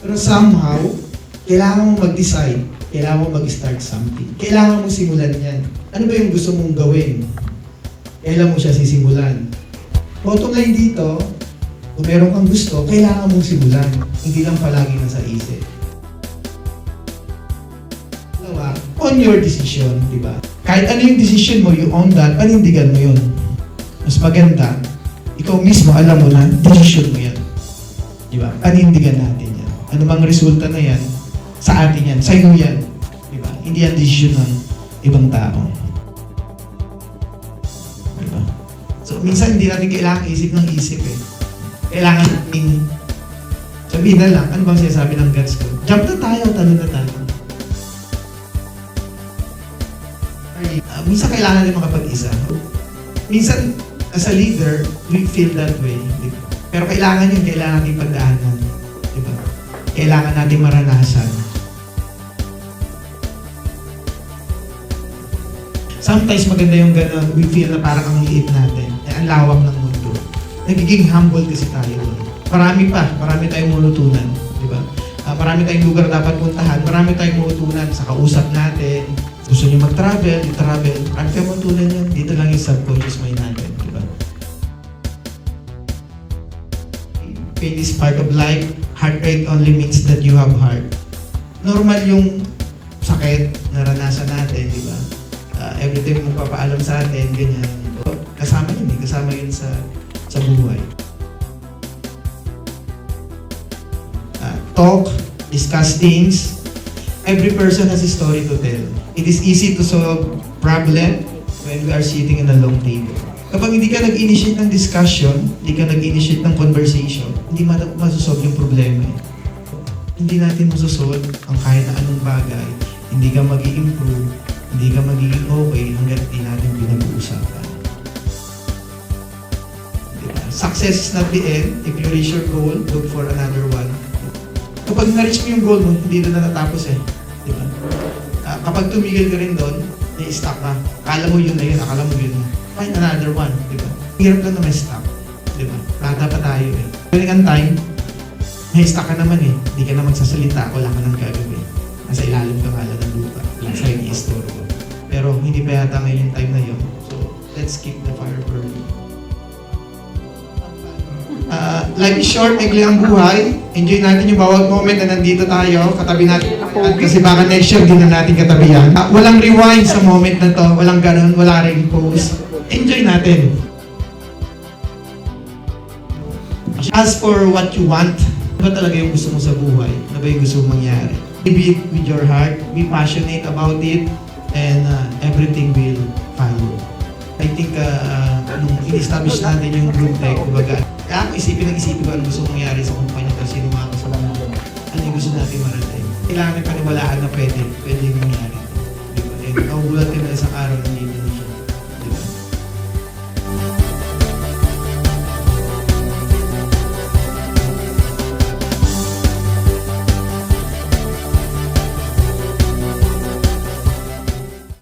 Pero somehow, kailangan mong mag-decide, kailangan mong mag-start something. Kailangan mong simulan yan. Ano ba yung gusto mong gawin? Kailan mo siya sisimulan? Bottom line dito, kung meron kang gusto, kailangan mong simulan. Hindi lang palagi nasa isip. On your decision, di ba? Kahit ano yung decision mo, you own that, panindigan mo yun. Mas maganda, ikaw mismo, alam mo na, decision mo yan. Di ba? Panindigan natin yan. Ano bang resulta na yan? Sa atin yan. Sa'yo yan. Diba? Hindi yan decision ng ibang tao. Diba? So, minsan hindi natin kailangan isip ng isip eh. Kailangan natin sabihin na lang, ano bang sinasabi ng guts ko? Jump na tayo, talon na tayo. Minsan kailangan din makapag-isa. Minsan, as a leader, we feel that way. Diba? Pero kailangan yun, kailangan natin pagdaanan. Diba? Kailangan natin maranasan. Sometimes maganda yung gano'n, we feel na parang ang liit natin. Ang lawak ng mundo. Nagiging humble kasi tayo. Marami tayong malutunan. Diba? Marami tayong lugar dapat puntahan. Marami tayong malutunan sa kausap natin. Gusto nyo mag-travel, i-travel. Marami tayong malutunan yan. Dito lang yung subconscious mind natin. Diba? Pain is part of life. Heartbreak only means that you have heart. Normal yung sakit na naranasan natin, di ba? Every time magpapaalam sa atin, ganyan. Kasama yun eh. Kasama yun sa buhay. Talk, discuss things. Every person has a story to tell. It is easy to solve problem when we are sitting in a long table. Kapag hindi ka nag-initiate ng discussion, hindi ka nag-initiate ng conversation, hindi masosolve yung problema eh. Hindi natin masosolve ang kahit na anong bagay. Hindi ka mag-i-improve, hindi ka magiging okay hanggang hindi natin pinag-uusapan. Diba? Success is not the end. If you reach your goal, look for another one. Kapag na-reach mo yung goal mo, hindi doon na natapos eh. Diba? Kapag tumigil ka rin doon, na-stuck ka. Akala mo yun na yun, akala mo yun na. Find another one, di ba? Hirap lang na may stuck, di ba? Bata pa tayo eh. During ang time, may stuck ka naman eh. Hindi ka na magsasalita, wala ka nang gagawin. Nasa ilalim ka nga lang ng lupa. Lang sa'yo i-store ko. Pero hindi pa yata ngayon yung time na yun. So, let's keep the fire burning. Life is short, maikli ang buhay. Enjoy natin yung bawat moment na nandito tayo. Katabi natin kasi baka next year di na natin katabi yan. Walang rewind sa moment na to. Walang ganun, wala rin pause. Enjoy natin. Ask for what you want. Ano ba talaga yung gusto mo sa buhay? Ano ba yung gusto mong mangyari? Live it with your heart. Be passionate about it. And everything will follow. I think nung in-establish natin yung group tech, kumbaga, kaya ako isipin ko ano gusto mangyari sa kumpanya kasi sino mga kasama mo. Ano yung gusto natin marating. Kailangan may paniwalaan na pwede yung mangyari. Diba? And nagugulat ka na isang araw na